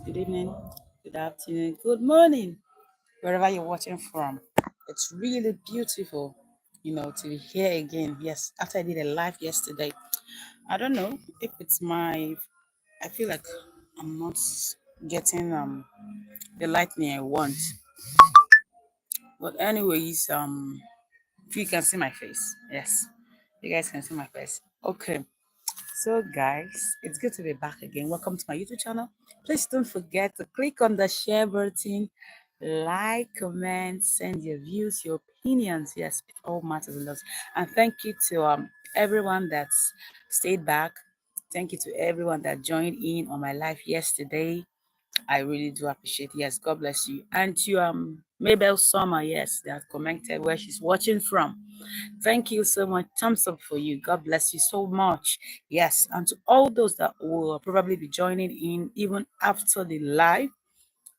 good evening, good afternoon, good morning, wherever you're watching from. It's really beautiful, to be here again. Yes, after I did a live yesterday. I don't know if it's I feel like I'm not getting the lightning I want. But anyways, if you can see my face, yes, you guys can see my face. Okay. So, guys, it's good to be back again. Welcome to my YouTube channel. Please don't forget to click on the share button, like, comment, send your views, your opinions. Yes, it all matters a lot. And thank you to everyone that's stayed back. Thank you to everyone that joined in on my live yesterday. I really do appreciate it. Yes, God bless you. And to Mabel Summer, yes, that commented where she's watching from. Thank you so much. Thumbs up for you. God bless you so much. Yes, and to all those that will probably be joining in even after the live,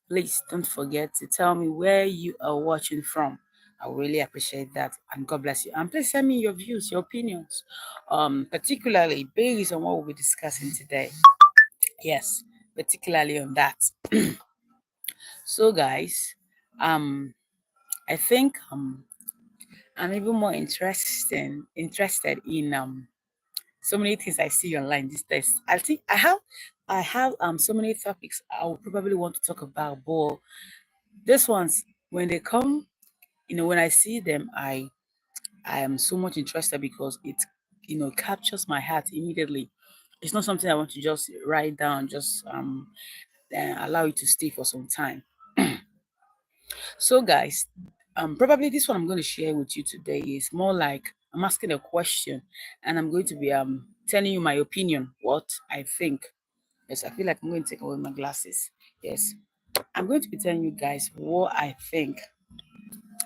please don't forget to tell me where you are watching from. I really appreciate that, and God bless you. And please send me your views, your opinions, particularly based on what we'll be discussing today. Yes, particularly on that. So, guys, um, I think I'm even more interested in so many things I see online these days. I think I have so many topics I would probably want to talk about, but this ones when they come, when I see them, I am so much interested because it captures my heart immediately. It's not something I want to just write down, just allow it to stay for some time. So, guys, probably this one I'm going to share with you today is more like I'm asking a question, and I'm going to be telling you my opinion, what I think. Yes, I feel like I'm going to take away my glasses. Yes, I'm going to be telling you guys what I think.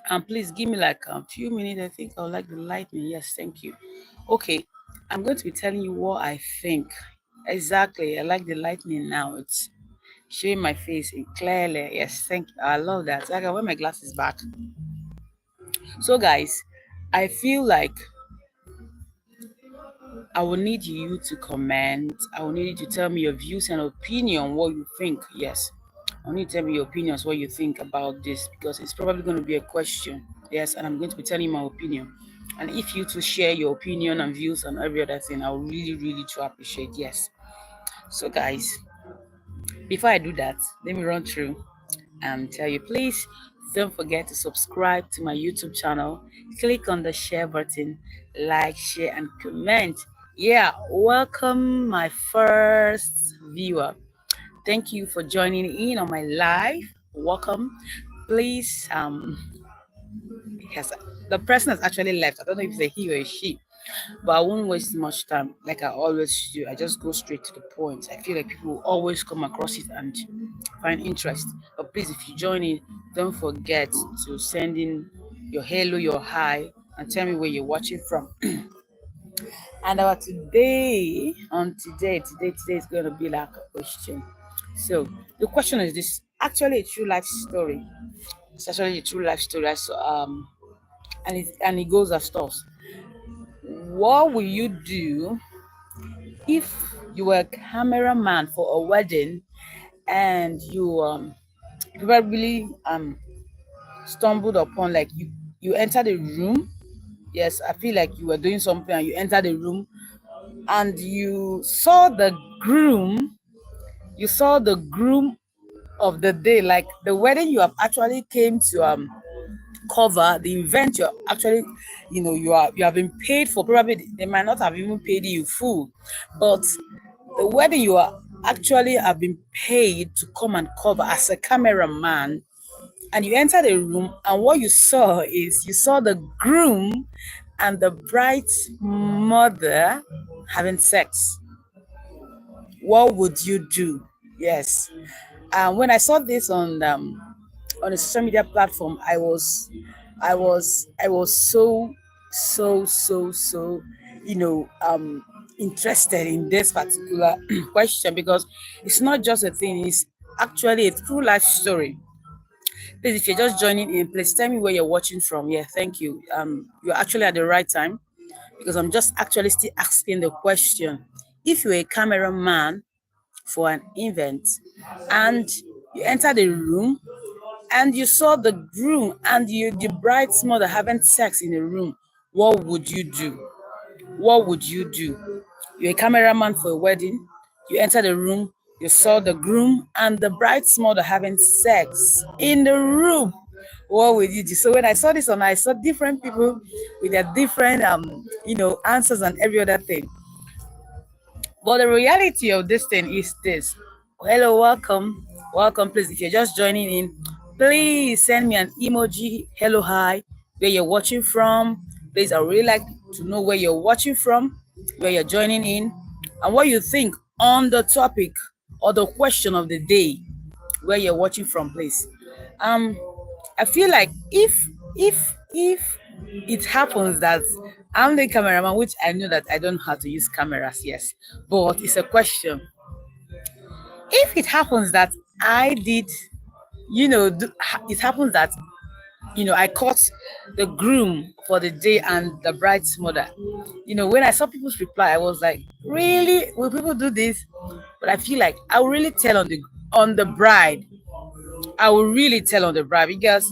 And please give me like a few minutes. I think I would like the lightning. Yes, thank you. Okay, I'm going to be telling you what I think. Exactly. I like the lightning now. It's showing my face clearly. Yes, thank you. I love that. So I can wear my glasses back. So, guys, I feel like I will need you to comment. I will need you to tell me your views and opinion, what you think. Yes, I need to tell me your opinions, what you think about this, because it's probably going to be a question. Yes, and I'm going to be telling you my opinion. And if you to share your opinion and views on every other thing, I will really, really to appreciate. Yes. So, guys, before I do that, let me run through and tell you, please don't forget to subscribe to my YouTube channel. Click on the share button, like, share, and comment. Yeah, welcome my first viewer. Thank you for joining in on my live. Welcome. Please, yes, the person has actually left. I don't know if it's a he or a she, but I won't waste much time like I always do. I just go straight to the point. I feel like people will always come across it and find interest. But please, if you join in, don't forget to send in your hello, your hi, and tell me where you're watching from. And our today is going to be like a question. So the question is this: actually a true life story. It's actually a true life story. So and it goes as follows. What will you do if you were a cameraman for a wedding and you probably stumbled upon, like, you enter the room. Yes, I feel like you were doing something and you enter the room and you saw the groom of the day, like the wedding you have actually came to cover, the event you're actually, you have been paid for. Probably they might not have even paid you full, but the wedding you are actually have been paid to come and cover as a cameraman. And you enter the room, and what you saw is you saw the groom and the bride's mother having sex. What would you do? Yes. When I saw this on a social media platform, I was so interested in this particular question, because it's not just a thing, it's actually a true life story. Please, if you're just joining in, please tell me where you're watching from. Yeah, thank you. You're actually at the right time, because I'm just actually still asking the question. If you're a cameraman for an event, and you enter the room and you saw the groom and the bride's mother having sex in the room, what would you do? What would you do? You're a cameraman for a wedding. You enter the room, you saw the groom and the bride's mother having sex in the room. What would you do? So when I saw this one, I saw different people with their different answers and every other thing. But the reality of this thing is this. Hello, welcome. Welcome, please. If you're just joining in, please send me an emoji. Hello, hi. Where you're watching from. Please, I would really like to know where you're watching from, where you're joining in, and what you think on the topic or the question of the day, where you're watching from, please. Um, I feel like if it happens that I'm the cameraman, which I know that I don't know how to use cameras, yes, but it's a question. If it happens that I did, it happens that I caught the groom for the day and the bride's mother. When I saw people's reply, I was like, really? Will people do this? But I feel like I will really tell on the bride. I will really tell on the bride because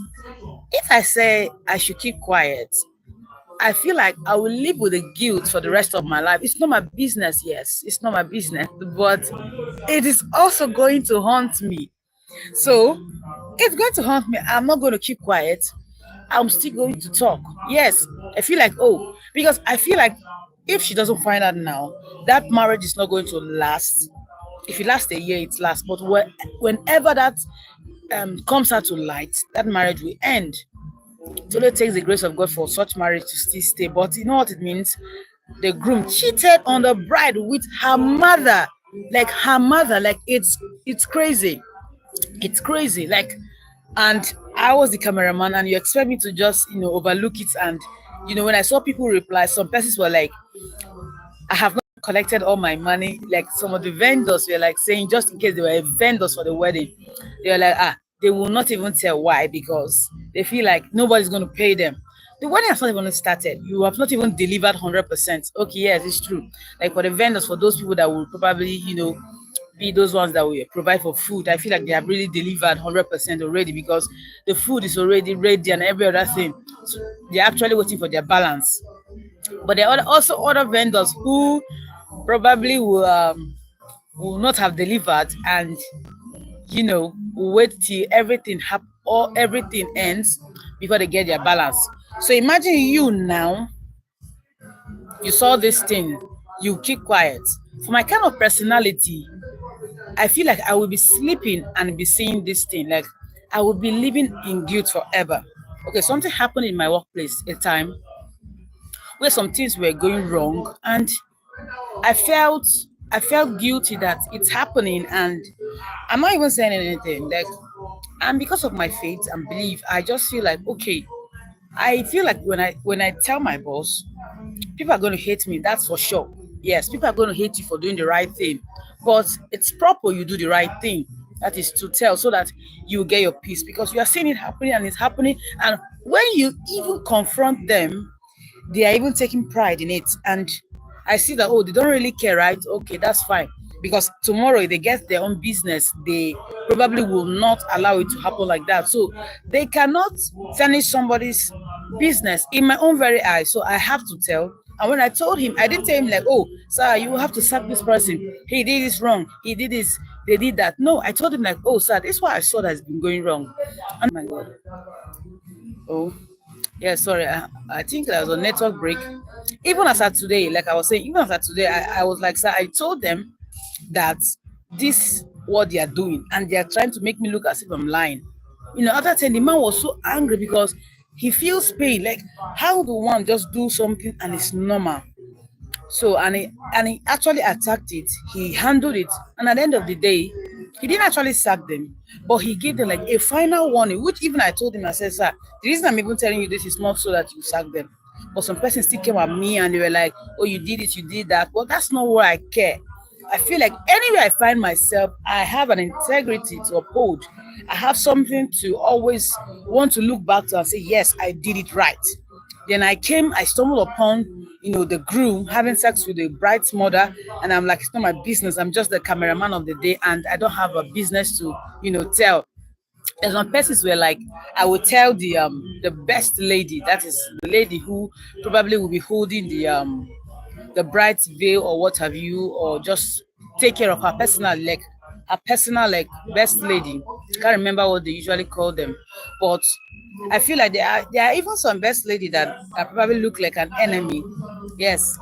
if I say I should keep quiet, I feel like I will live with the guilt for the rest of my life. It's not my business, yes, it's not my business, but it is also going to haunt me. So it's going to haunt me. I'm not going to keep quiet. I'm still going to talk. Yes, I feel like, because I feel like if she doesn't find out now, that marriage is not going to last. If it lasts a year, it lasts. But whenever that comes out to light, that marriage will end. It only takes the grace of God for such marriage to still stay. But you know what it means? The groom cheated on the bride with her mother. Like her mother, like it's crazy. It's crazy. Like, and I was the cameraman, and you expect me to just overlook it. And when I saw people reply, some persons were like, I have not collected all my money. Like some of the vendors were like saying, just in case they were vendors for the wedding, they were like, they will not even tell why because they feel like nobody's going to pay them. The wedding has not even started. You have not even delivered 100%. Okay, yes, it's true. Like for the vendors, for those people that will probably, be those ones that will provide for food, I feel like they have really delivered 100% already because the food is already ready and every other thing. So they're actually waiting for their balance. But there are also other vendors who probably will not have delivered and will wait till everything or everything ends before they get their balance. So imagine you now, you saw this thing, you keep quiet. For my kind of personality, I feel like I will be sleeping and be seeing this thing. Like I will be living in guilt forever. Okay, something happened in my workplace a time where some things were going wrong, and I felt I felt guilty that it's happening, and I'm not even saying anything. Like, and because of my faith and belief, I just feel like okay. I feel like when I tell my boss, people are going to hate me. That's for sure. Yes, people are going to hate you for doing the right thing, but it's proper you do the right thing. That is to tell so that you get your peace because you are seeing it happening and it's happening. And when you even confront them, they are even taking pride in it. And I see that, oh, they don't really care, right? Okay, that's fine. Because tomorrow, if they get their own business, they probably will not allow it to happen like that. So they cannot finish somebody's business in my own very eyes. So I have to tell. And when I told him, I didn't tell him like, oh, sir, you have to sack this person. He did this wrong. He did this. They did that. No, I told him like, oh, sir, this is what I saw that's been going wrong. And oh my God. Oh, yeah, sorry. I think there was a network break. Even as at today, like I was saying, even as at today, I was like, sir, I told them that this what they are doing, and they are trying to make me look as if I'm lying. After 10, the man was so angry because he feels pain. Like, how do one just do something and it's normal? So and he actually attacked it. He handled it, and at the end of the day, he didn't actually sack them, but he gave them like a final warning. Which even I told him, I said, "Sir, the reason I'm even telling you this is not so that you sack them." But some person still came at me and they were like, "Oh, you did it, you did that." Well, that's not what I care. I feel like anywhere I find myself, I have an integrity to uphold. I have something to always want to look back to and say, "Yes, I did it right." Then I stumbled upon, the groom having sex with the bride's mother, and I'm like, it's not my business. I'm just the cameraman of the day, and I don't have a business to, tell. There's some persons where like I will tell the best lady, that is the lady who probably will be holding the bride's veil or what have you, or just take care of her personal like best lady. Can't remember what they usually call them, but I feel like there are even some best lady that probably look like an enemy. Yes,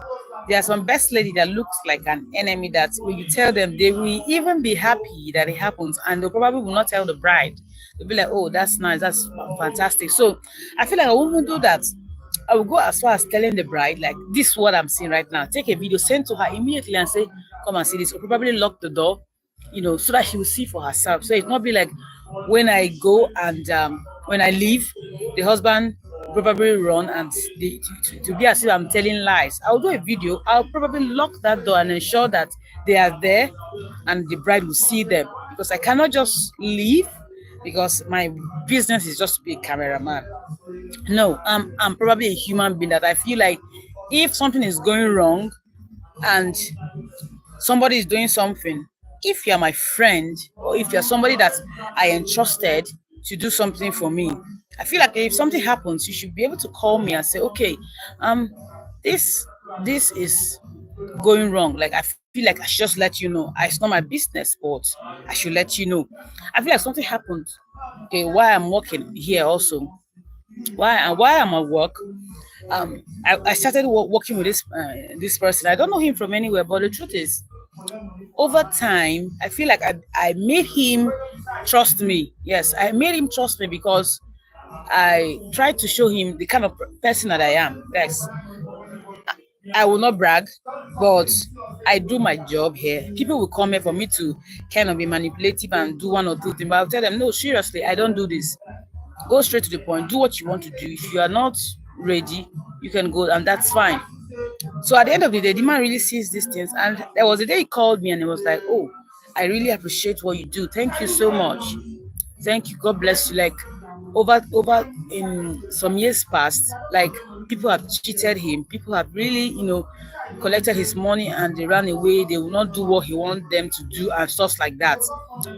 there are some best lady that looks like an enemy that when you tell them, they will even be happy that it happens, and they probably will not tell the bride. They'll be like, "Oh, that's nice, that's fantastic." So I feel like I won't do that. I will go as far as telling the bride, like, this is what I'm seeing right now. Take a video, send to her immediately and say, come and see this. Or probably lock the door, so that she will see for herself. So it's not be like when I go and when I leave, the husband probably run and to be as if I'm telling lies. I'll do a video. I'll probably lock that door and ensure that they are there and the bride will see them, because I cannot just leave because my business is just to be a cameraman. No, I'm probably a human being that I feel like if something is going wrong and somebody is doing something, if you're my friend or if you're somebody that I entrusted to do something for me, I feel like if something happens, you should be able to call me and say, okay, um, this this is going wrong. Like I feel like I should just let you know. It's not my business, but I should let you know. I feel like something happened. Okay, while I'm working here also, while I'm at work, I started working with this person. I don't know him from anywhere, but the truth is, over time, I feel like I made him trust me. Yes, I made him trust me because I tried to show him the kind of person that I am. Yes, I will not brag, but I do my job here. People will come here for me to kind of be manipulative and do one or two things, but I'll tell them, no, seriously, I don't do this. Go straight to the point. Do what you want to do. If you are not ready, you can go, and that's fine. So at the end of the day, the man really sees these things. And there was a day he called me and he was like, oh, I really appreciate what you do. Thank you so much. Thank you. God bless you. Like over in some years past, like people have cheated him. People have really, collected his money and they ran away. They will not do what he wants them to do and stuff like that.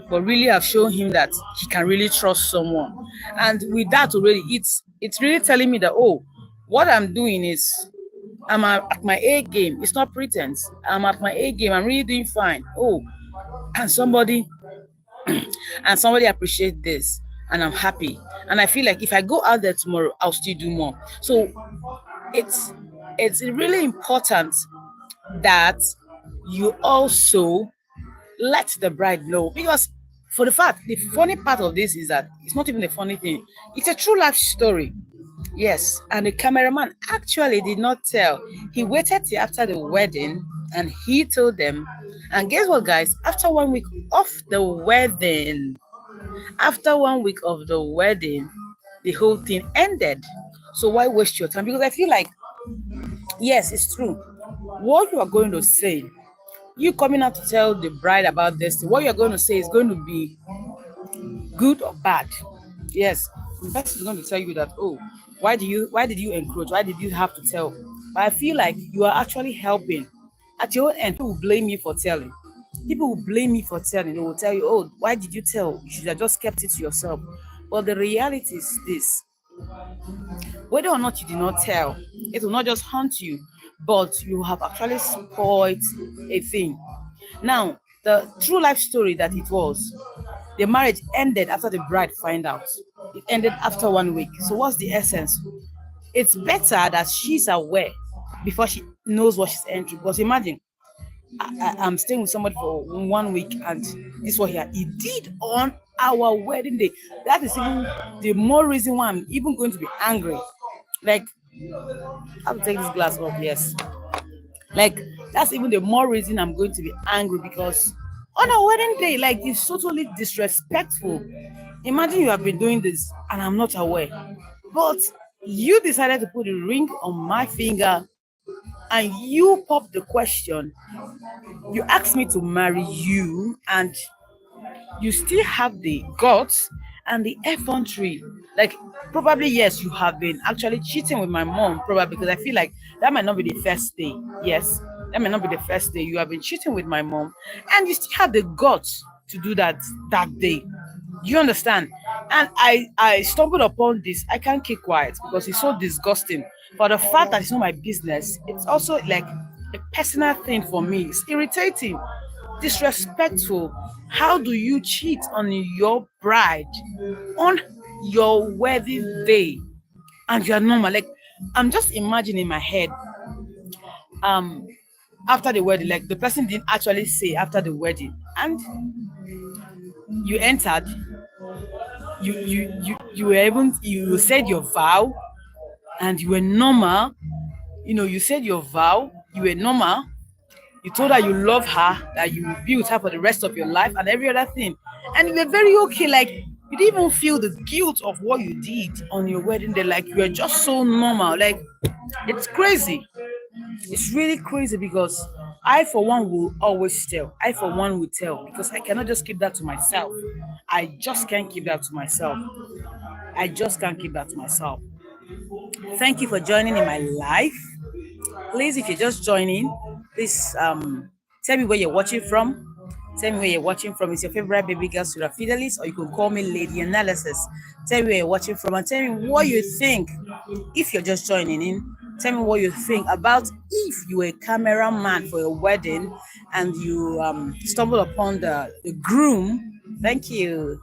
But really have shown him that he can really trust someone. And with that already, it's really telling me that, oh, what I'm doing is I'm at my A game. It's not pretense. I'm at my A game. I'm really doing fine. Oh, and somebody appreciate this, and I'm happy. And I feel like if I go out there tomorrow, I'll still do more. So it's it's really important that you also let the bride know, because for the fact, the funny part of this is that it's not even a funny thing. It's a true life story. Yes, and the cameraman actually did not tell. He waited till after the wedding and he told them. And guess what, guys? After 1 week of the wedding, the whole thing ended. So why waste your time? Because I feel like, yes, it's true. What you are going to say, you coming out to tell the bride about this, what you're going to say is going to be good or bad. Yes, the person is going to tell you that, oh, why did you encroach? Why did you have to tell? But I feel like you are actually helping. At your own end, people will blame you for telling. People will blame me for telling. They will tell you, oh, why did you tell? You should have just kept it to yourself. But the reality is this: whether or not you did not tell, it will not just haunt you, but you have actually spoiled a thing. Now, the true life story that it was, the marriage ended after the bride find out. It ended after 1 week. So what's the essence? It's better that she's aware before she knows what she's entering. Because imagine, I'm staying with somebody for 1 week and this is what he did on our wedding day. That is even the more reason why I'm even going to be angry. Like, I have to take this glass off, yes. Like, that's even the more reason I'm going to be angry, because on a wedding day, like, it's totally disrespectful. Imagine you have been doing this and I'm not aware. But you decided to put a ring on my finger and you pop the question. You asked me to marry you and you still have the guts And the effrontery, like, probably, yes, you have been actually cheating with my mom, probably, because I feel like that might not be the first day. Yes, that might not be the first day. You have been cheating with my mom, and you still have the guts to do that day. Do you understand? And I stumbled upon this. I can't keep quiet because it's so disgusting. For the fact that it's not my business, it's also like a personal thing for me. It's irritating, disrespectful. How do you cheat on your bride on your wedding day and you're normal? Like, I'm just imagining in my head, um after the wedding, like the person didn't actually say after the wedding, and you entered, you were even, you said your vow, and you were normal. You said your vow, you were normal. You told her you love her, that you will be with her for the rest of your life and every other thing. And you were very okay. Like, you didn't even feel the guilt of what you did on your wedding day. Like, you were just so normal. Like, it's crazy. It's really crazy because I, for one, will always tell. I, for one, will tell because I cannot just keep that to myself. I just can't keep that to myself. I just can't keep that to myself. Thank you for joining in my life. Please, if you're just joining, please tell me where you're watching from. Tell me where you're watching from. It's your favorite baby girl, Fidelis, or you can call me Lady Analysis. Tell me where you're watching from and tell me what you think. If you're just joining in, tell me what you think about if you were a cameraman for a wedding and you stumbled upon the groom. Thank you.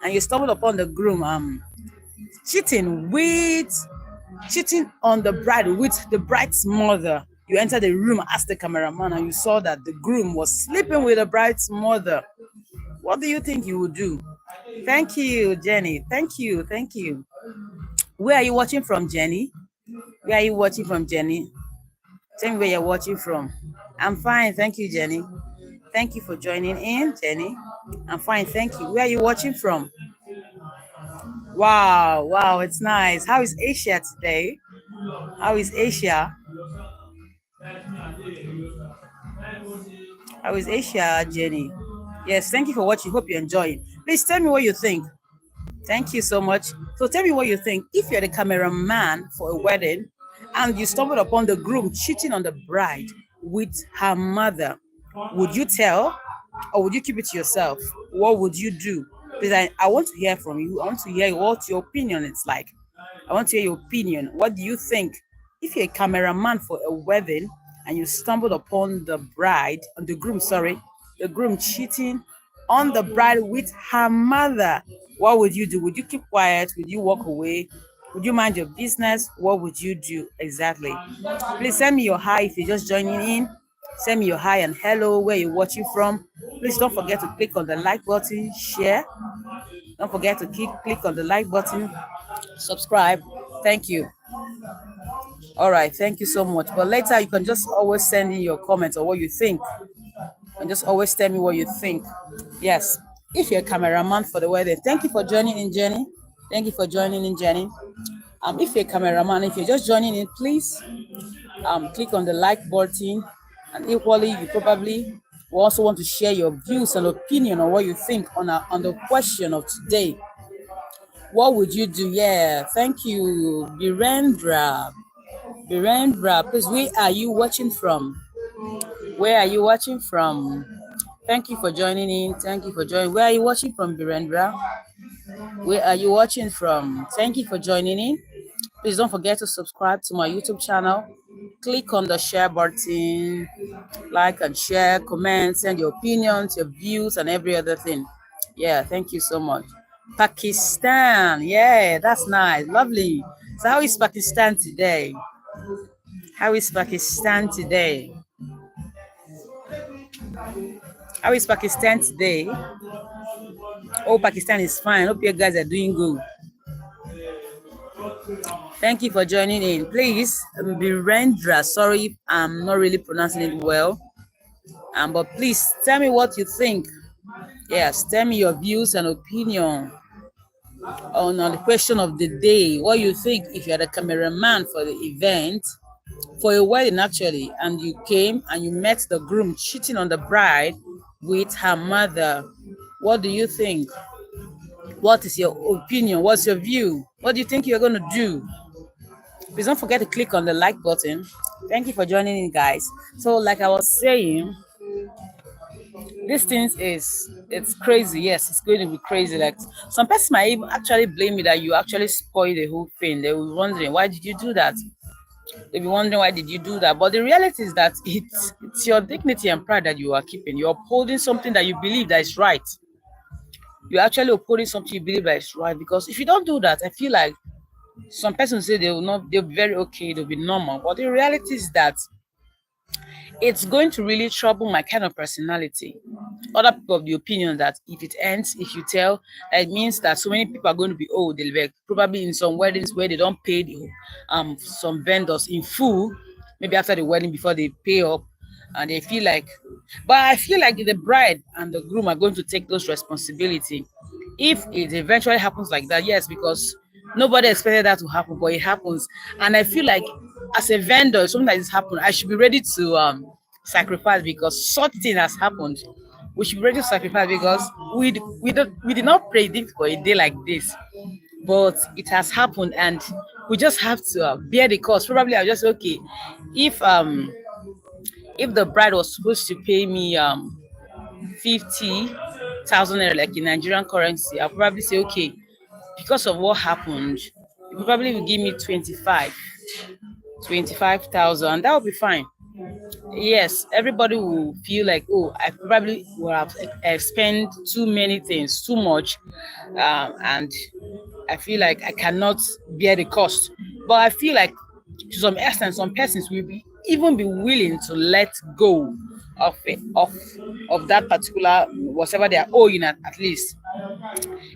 And you stumbled upon the groom cheating with cheating on the bride with the bride's mother. You entered the room, asked the cameraman, and you saw that the groom was sleeping with the bride's mother. What do you think you would do? Thank you, Jenny. Thank you. Where are you watching from, Jenny? Where are you watching from, Jenny? Tell me where you're watching from. I'm fine. Thank you, Jenny. Thank you for joining in, Jenny. I'm fine. Thank you. Where are you watching from? Wow, it's nice. How is Asia today? How is Asia? How is Asia, Jenny? Yes, thank you for watching. Hope you're enjoying. Please tell me what you think. Thank you so much. So tell me what you think. If you're the cameraman for a wedding and you stumbled upon the groom cheating on the bride with her mother, would you tell or would you keep it to yourself? What would you do? Because I want to hear from you. I want to hear what your opinion is like. I want to hear your opinion. What do you think? If you're a cameraman for a wedding and you stumbled upon the groom cheating on the bride with her mother, what would you do? Would you keep quiet? Would you walk away? Would you mind your business? What would you do exactly? Please send me your hi if you're just joining in. Send me your hi and hello, where you're watching from. Please don't forget to click on the like button, share. Don't forget to click on the like button, subscribe. Thank you. All right, thank you so much. But later you can just always send in your comments or what you think. And just always tell me what you think. Yes. If you're a cameraman for the wedding, thank you for joining in, Jenny. Thank you for joining in, Jenny. If you're a cameraman, if you're just joining in, please click on the like button. And equally, you probably will also want to share your views and opinion on what you think on the question of today. What would you do? Yeah, thank you, Birendra. Please, where are you watching from? Where are you watching from? Thank you for joining in. Thank you for joining. Where are you watching from, Birendra? Where are you watching from? Thank you for joining in. Please don't forget to subscribe to my YouTube channel. Click on the share button, like and share, comment, send your opinions, your views, and every other thing. Yeah, thank you so much. Pakistan. Yeah, that's nice. Lovely. So how is Pakistan today? How is Pakistan today? How is Pakistan today? Oh, Pakistan is fine. Hope you guys are doing good. Thank you for joining in. Please, Birendra, sorry if I'm not really pronouncing it well. But please tell me what you think. Yes, tell me your views and opinion on the question of the day. What you think if you're the cameraman for the event, for a wedding actually, and you came and you met the groom cheating on the bride with her mother. What do you think? What is your opinion? What's your view? What do you think you're going to do? Please don't forget to click on the like button. Thank you for joining in, guys. So, like I was saying, this thing it's crazy. Yes, it's going to be crazy. Like some person might even actually blame me that you actually spoiled the whole thing. They will be wondering why did you do that? They'll be wondering why did you do that? But the reality is that it's your dignity and pride that you are keeping. You're upholding something that you believe that is right. You're actually upholding something you believe that is right. Because if you don't do that, I feel like some persons say they'll be very okay, they'll be normal. But the reality is that it's going to really trouble my kind of personality. Other people of the opinion that if it ends, if you tell, it means that so many people are going to be they'll be probably in some weddings where they don't pay some vendors in full, maybe after the wedding before they pay up, and they feel like, but I feel like the bride and the groom are going to take those responsibility if it eventually happens like that. Yes, because nobody expected that to happen, but it happens. And I feel like as a vendor, if something like this happened, I should be ready to sacrifice because such thing has happened. We should be ready to sacrifice because we did not predict for a day like this, but it has happened and we just have to bear the cost. Probably I'll just say, okay, if um if the bride was supposed to pay me 50,000 naira like in Nigerian currency, I'll probably say, okay, because of what happened, you probably will give me 25,000. That will be fine. Yes, everybody will feel like, oh, I probably would have spent too many things, too much, and I feel like I cannot bear the cost. But I feel like to some extent, some persons will be even be willing to let go of it, of that particular whatever they are owing at least.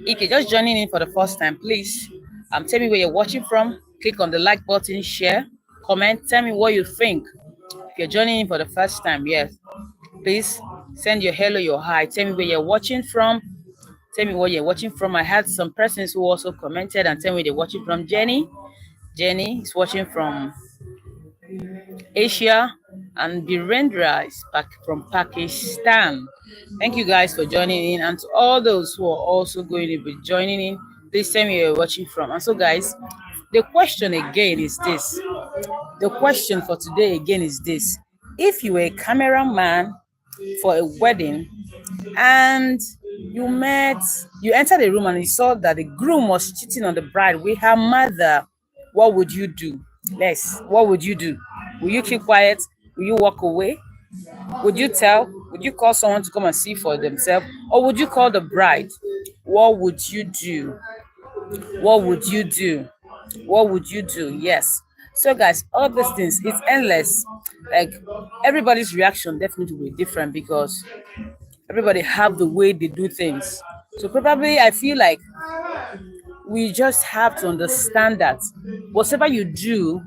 If you're just joining in for the first time, please tell me where you're watching from. Click on the like button, share, comment, tell me what you think. If you're joining in for the first time, yes, please send your hello, your hi. Tell me where you're watching from. Tell me what you're watching from. I had some persons who also commented and tell me they're watching from Jenny. Jenny is watching from Asia, and Birendra is back from Pakistan. Thank you guys for joining in, and to all those who are also going to be joining in, please tell me where you're watching from. And so, guys, the question again is this. The question for today again is this. If you were a cameraman for a wedding and you entered the room and you saw that the groom was cheating on the bride with her mother, what would you do? What would you do? Will you keep quiet? Will you walk away? Would you tell? Would you call someone to come and see for themselves? Or would you call the bride? What would you do? What would you do? What would you do? Yes. So guys, all these things, it's endless. Like everybody's reaction definitely will be different because everybody have the way they do things. So probably I feel like we just have to understand that whatever you do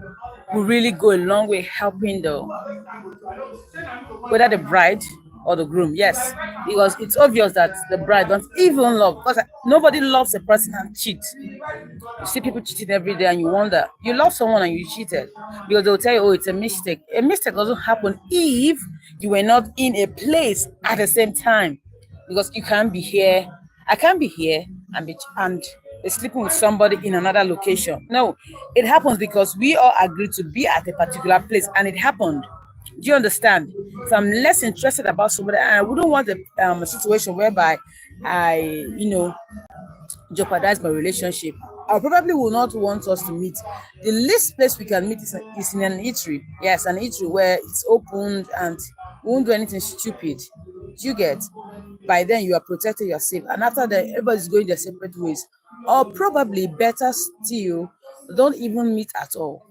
will really go a long way helping the whether the bride or the groom. Yes, because it's obvious that the bride don't even love because nobody loves a person and cheat. You see people cheating every day and you wonder, you love someone and you cheated because they'll tell you, oh, it's a mistake. A mistake doesn't happen if you were not in a place at the same time because you can't be here. I can't be here and be sleeping with somebody in another location. No, it happens because we all agreed to be at a particular place and it happened. Do you understand? If I'm less interested about somebody, and I wouldn't want a situation whereby I jeopardize my relationship. I probably will not want us to meet. The least place we can meet is in an eatery. Yes, an eatery where it's open and we won't do anything stupid. Do you get? By then you are protected, you're safe. And after that, everybody's going their separate ways. Or probably better still, don't even meet at all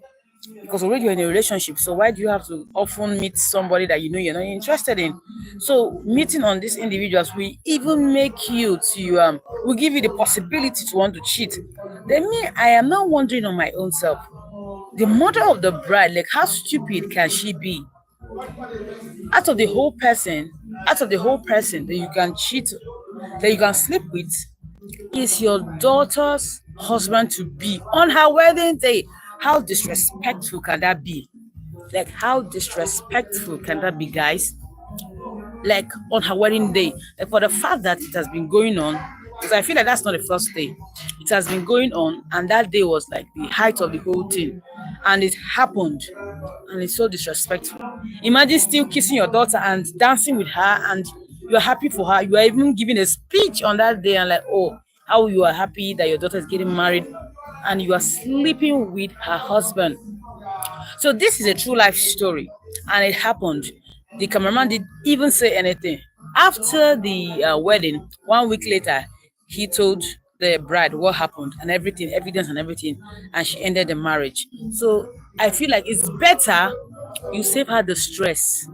because already you're in a relationship. So why do you have to often meet somebody that you know you're not interested in? So meeting on these individuals will even make you to will give you the possibility to want to cheat. Then me, I am not wondering on my own self. The mother of the bride, like how stupid can she be? Out of the whole person, that you can cheat, that you can sleep with, is your daughter's husband to be on her wedding day. How disrespectful can that be? Like, how disrespectful can that be, guys? Like, on her wedding day. Like, for the fact that it has been going on, Because I feel like that's not the first day. It has been going on, and that day was like the height of the whole thing. And it happened, and it's so disrespectful. Imagine still kissing your daughter and dancing with her, and you're happy for her. You are even giving a speech on that day, and like, oh, how you are happy that your daughter is getting married, and you are sleeping with her husband. So this is a true life story, and it happened. The cameraman didn't even say anything. After the wedding, 1 week later, he told the bride what happened and everything, evidence and everything, and she ended the marriage. So I feel like it's better you save her the stress,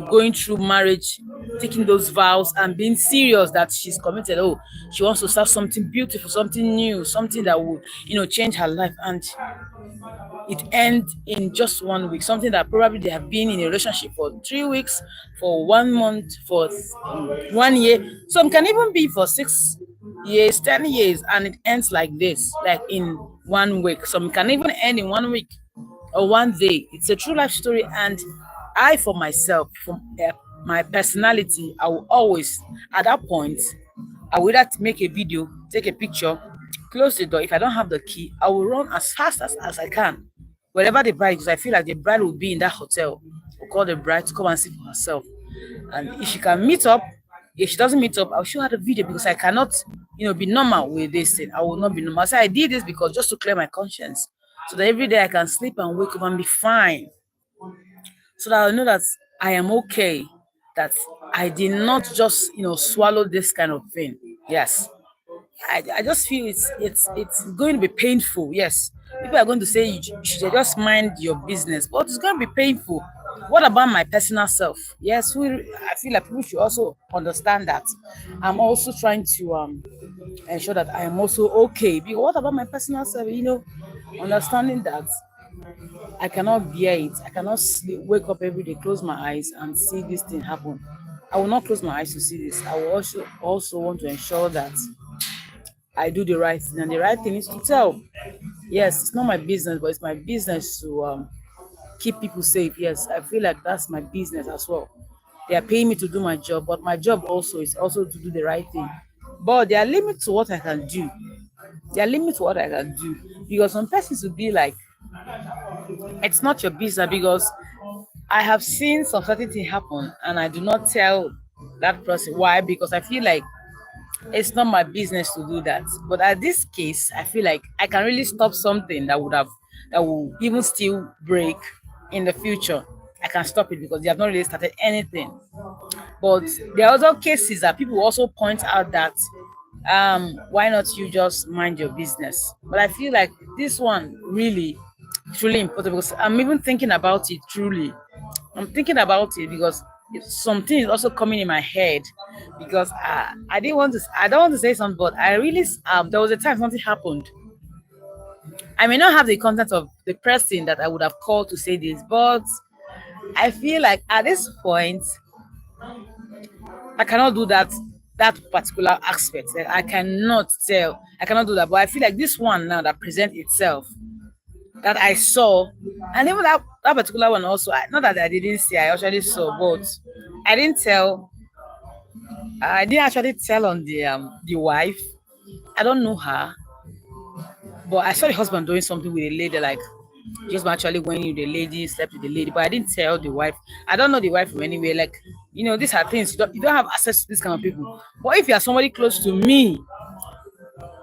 going through marriage, taking those vows and being serious that she's committed. Oh, she wants to start something beautiful, something new, something that will, change her life. And it ends in just 1 week. Something that probably they have been in a relationship for 3 weeks, for 1 month, for 1 year. Some can even be for 6 years, 10 years, and it ends like this, like in 1 week. Some can even end in 1 week or one day. It's a true life story, and I, for myself, from my personality, I will always, at that point, I will either make a video, take a picture, close the door. If I don't have the key, I will run as fast as I can. Wherever the bride is, I feel like the bride will be in that hotel. We'll call the bride to come and see for herself. And if she can meet up, if she doesn't meet up, I'll show her the video because I cannot, be normal with this thing. I will not be normal. So I did this because just to clear my conscience. So that every day I can sleep and wake up and be fine. So that I know that I am okay. That I did not just, swallow this kind of thing. Yes. I just feel it's going to be painful. Yes, people are going to say you should just mind your business, but it's going to be painful. What about my personal self? Yes, I feel like people should also understand that. I'm also trying to ensure that I am also okay. Because what about my personal self? Understanding that I cannot bear it. I cannot sleep, wake up every day, close my eyes, and see this thing happen. I will not close my eyes to see this. I will also want to ensure that I do the right thing, and the right thing is to tell. Yes, it's not my business, but it's my business to keep people safe. Yes, I feel like that's my business as well. They are paying me to do my job, but my job also is also to do the right thing. But there are limits to what I can do. There are limits to what I can do because some persons would be like, it's not your business because I have seen some certain thing happen, and I do not tell that person why because I feel like it's not my business to do that. But at this case, I feel like I can really stop something that will even still break in the future. I can stop it because they have not really started anything. But there are other cases that people also point out that why not you just mind your business? But I feel like this one really truly important because I'm even thinking about it truly. I'm thinking about it because something is also coming in my head because I didn't want to I don't want to say something, but I really there was a time something happened. I may not have the content of the person that I would have called to say this, but I feel like at this point I cannot do that particular aspect. Like, I cannot tell. I cannot do that. But I feel like this one now that presents itself that I saw, and even that particular one also. Not that I didn't see, I actually saw, but I didn't tell. I didn't actually tell on the wife. I don't know her, but I saw the husband doing something with a lady, like just actually went with the lady, slept with the lady, but I didn't tell the wife. I don't know the wife from anywhere. Like, these are things you don't have access to this kind of people. But if you are somebody close to me,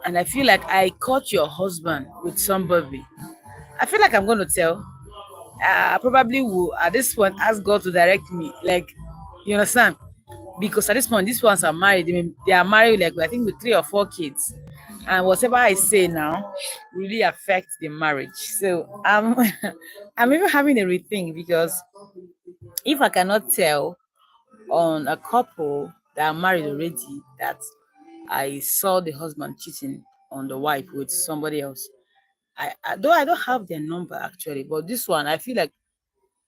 and I feel like I caught your husband with somebody, I feel like I'm going to tell. I probably will at this point ask God to direct me. Like, you understand? Because at this point, these ones are married. I mean, they are married, like I think with 3 or 4 kids, and whatever I say now really affects the marriage. So I'm even having a rethink because if I cannot tell on a couple that are married already that I saw the husband cheating on the wife with somebody else, though I don't have their number actually, but this one I feel like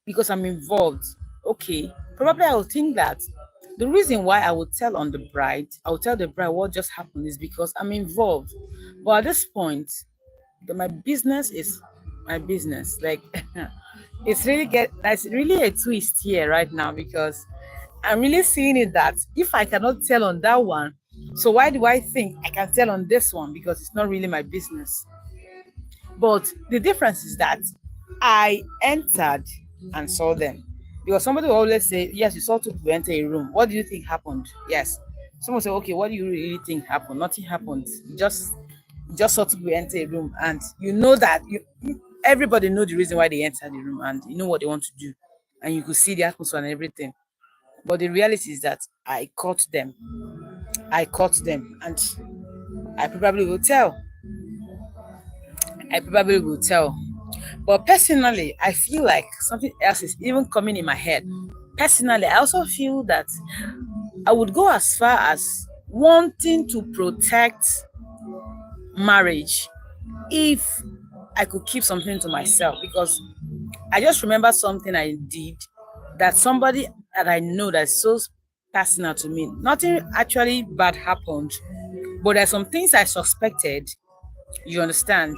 because I'm involved. Okay, probably I will think that the reason why I will tell the bride what just happened is because I'm involved. But at this point, my business is my business. Like it's really a twist here right now because I'm really seeing it that if I cannot tell on that one, So why do I think I can tell on this one? Because it's not really my business. But the difference is that I entered and saw them. Because somebody will always say, yes, you saw two people enter a room. What do you think happened? Yes. Someone say, okay, what do you really think happened? Nothing happened. You just saw two people enter a room, and you know that everybody know the reason why they entered the room, and you know what they want to do. And you could see the atmosphere and everything. But the reality is that I caught them. I caught them, and I probably will tell. I probably will tell. But personally, I feel like something else is even coming in my head. Personally, I also feel that I would go as far as wanting to protect marriage if I could keep something to myself, because I just remember something I did that somebody that I know that's so personal to me. Nothing actually bad happened, but there's some things I suspected, you understand,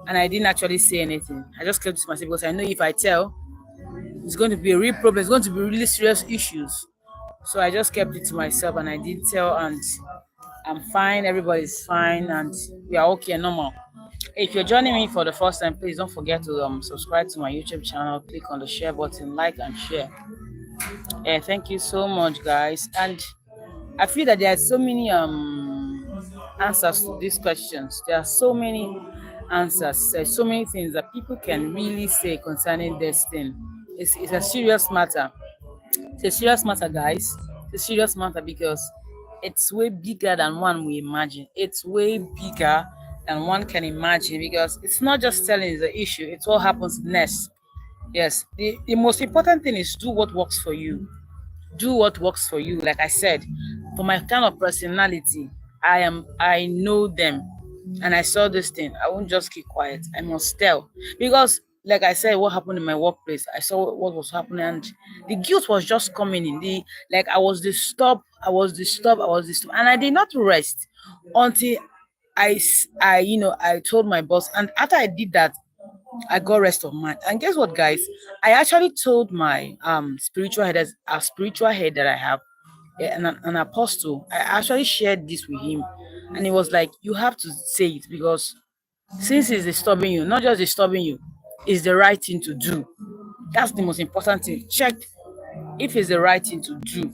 and I didn't actually say anything. I just kept it to myself because I know if I tell, it's going to be a real problem. It's going to be really serious issues. So I just kept it to myself and I did tell, and I'm fine. Everybody's fine, and we are okay and normal. If you're joining me for the first time, please don't forget to subscribe to my YouTube channel. Click on the share button, like and share. Thank you so much, guys. And I feel that there are so many answers to these questions. There are so many answers. There's so many things that people can really say concerning this thing. It's a serious matter. It's a serious matter, guys. It's a serious matter because it's way bigger than one we imagine. It's way bigger than one can imagine, because it's not just telling the issue, it's what happens next. Yes, the most important thing is do what works for you. Do what works for you. Like I said, for my kind of personality, I know them, and I saw this thing. I won't just keep quiet. I must tell, because like I said, what happened in my workplace, I saw what was happening, and the guilt was just coming in. The like I was disturbed, and I did not rest until I told my boss, and after I did that, I got rest of mind. And guess what, guys? I actually told my spiritual head, as a spiritual head that I have, an apostle. I actually shared this with him, and he was like, "You have to say it, because since it's disturbing you, not just disturbing you, it's the right thing to do. That's the most important thing. Check if it's the right thing to do,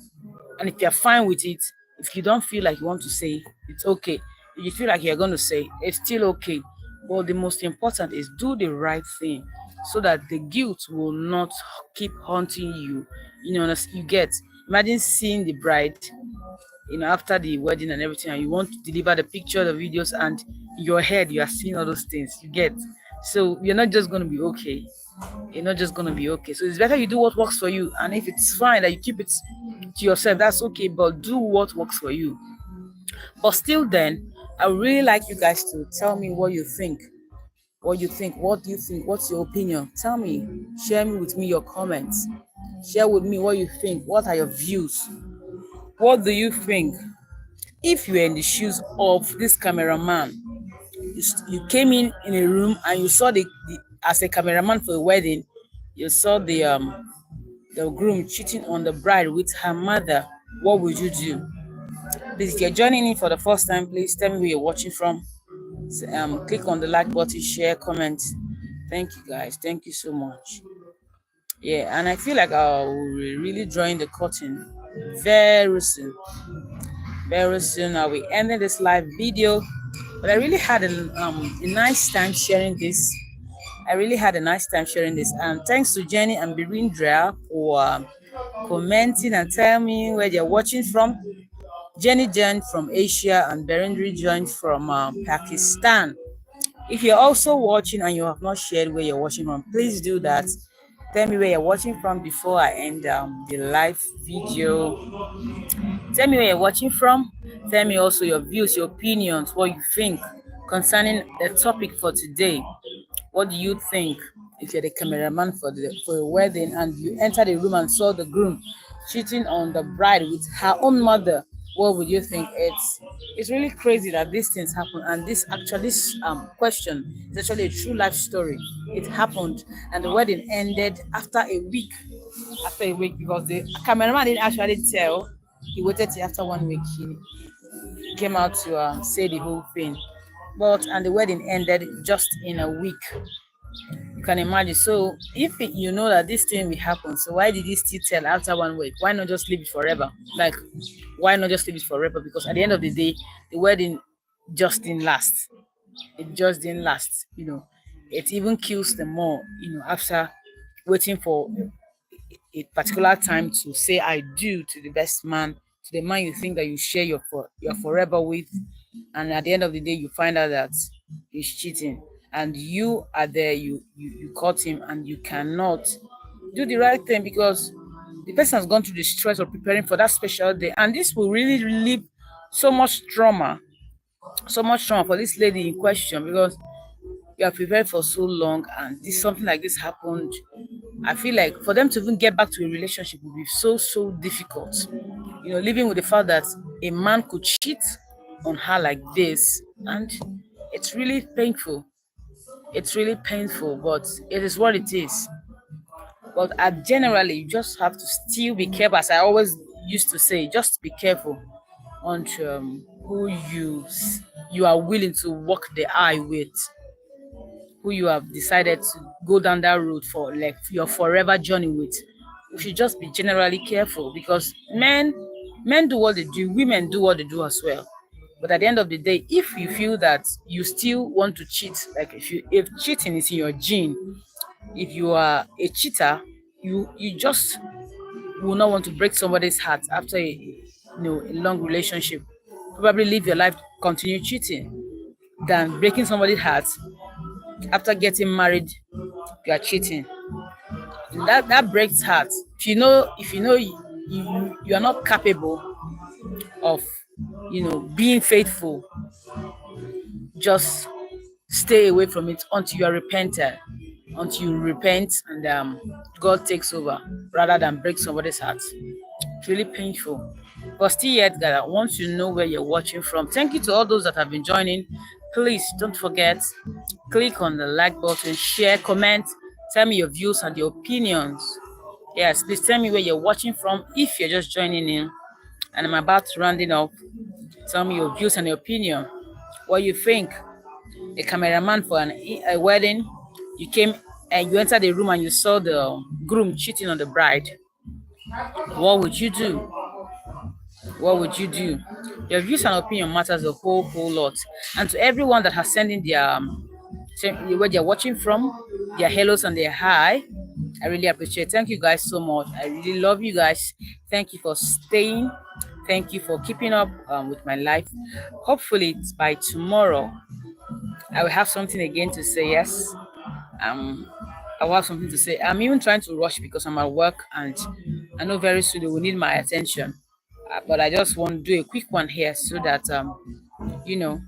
and if you're fine with it. If you don't feel like you want to say, it's okay. If you feel like you're going to say, it's still okay. But the most important is do the right thing, so that the guilt will not keep haunting you. You get, imagine seeing the bride, after the wedding and everything, and you want to deliver the picture, the videos, and in your head you are seeing all those things. You get, so you're not just going to be okay. You're not just going to be okay. So it's better you do what works for you, and if it's fine that you keep it to yourself, that's okay. But do what works for you. But still, then I would really like you guys to tell me what you think. What you think? What do you think? What's your opinion? Tell me. Share me with me your comments. Share with me what you think. What are your views? What do you think? If you were in the shoes of this cameraman, you came in a room and you saw as a cameraman for a wedding, you saw the groom cheating on the bride with her mother, what would you do? Please, if you're joining in for the first time, please tell me where you're watching from. Click on the like button, share, comment. Thank you, guys. Thank you so much. Yeah, and I feel like I will be really drawing the curtain very soon. Very soon I'll be ending this live video. But I really had a nice time sharing this. I really had a nice time sharing this. And thanks to Jenny and Birindra for commenting and telling me where they're watching from. Jenny joined from Asia and Berendri joined from Pakistan. If you're also watching and you have not shared where you're watching from, please do that. Tell me where you're watching from before I end the live video. Tell me where you're watching from. Tell me also your views, your opinions, what you think concerning the topic for today. What do you think? If you're the cameraman for a wedding and you enter the room and saw the groom cheating on the bride with her own mother, what would you think? It's really crazy that these things happen, and this question is actually a true life story. It happened, and the wedding ended after a week. After a week, because the cameraman didn't actually tell. He waited till after 1 week. came out to say the whole thing. But and the wedding ended just in a week. You can imagine. So if you know that this thing will happen, so why did you still tell after 1 week? Why not just leave it forever? Like, why not just leave it forever? Because at the end of the day, the wedding just didn't last. It just didn't last. It even kills them more. After waiting for a particular time to say I do to the best man, to the man you think that you share your forever with, and at the end of the day you find out that he's cheating, and you are there, you caught him, and you cannot do the right thing because the person has gone through the stress of preparing for that special day, and this will really relieve so much trauma, so much trauma for this lady in question because you have prepared for so long and this something like this happened. I feel like for them to even get back to a relationship would be so difficult. Living with the fact that a man could cheat on her like this, and it's really painful. It's really painful, but it is what it is. But generally, you just have to still be careful. As I always used to say, just be careful on who you are willing to walk the eye with, who you have decided to go down that road for, like your forever journey with. You should just be generally careful because men do what they do, women do what they do as well. But at the end of the day, if you feel that you still want to cheat, like if cheating is in your gene, if you are a cheater, you just will not want to break somebody's heart after a long relationship. Probably live your life continue cheating than breaking somebody's heart after getting married. You are cheating. That breaks heart. If you know you are not capable of being faithful, just stay away from it until you are repentant, until you repent, and God takes over rather than break somebody's heart. It's really painful. But still yet, guys, I want you to know where you're watching from. Thank you to all those that have been joining. Please don't forget, click on the like button, share, comment, tell me your views and your opinions. Yes, please tell me where you're watching from if you're just joining in. And I'm about to rounding up. Tell me your views and your opinion. What you think? A cameraman for a wedding, you came and you entered the room and you saw the groom cheating on the bride. What would you do? What would you do? Your views and opinion matters a whole lot. And to everyone that has sent in their where they're watching from, their hellos and their hi, I really appreciate it. Thank you guys so much. I really love you guys. Thank you for staying. Thank you for keeping up with my life. Hopefully, by tomorrow, I will have something again to say. Yes, um, I will have something to say. I'm even trying to rush because I'm at work and I know very soon they will need my attention. But I just want to do a quick one here so that you know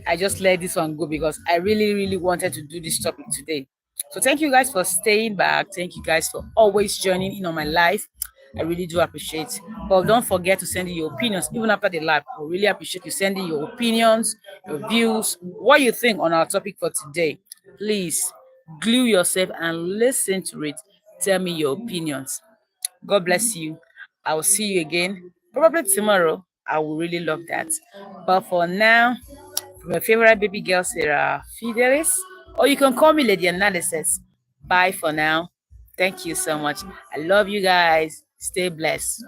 I just let this one go because I really wanted to do this topic today. So thank you guys for staying back. Thank you guys for always joining in on my live. I really do appreciate. But don't forget to send in your opinions even after the live. I really appreciate you sending your opinions, your views, what you think on our topic for today. Please glue yourself and listen to it. Tell me your opinions. God bless you. I will see you again probably tomorrow. I will really love that. But for now, my favorite baby girl, Sarah Fidelis, or you can call me Lady Analysis. Bye for now. Thank you so much. I love you guys. Stay blessed.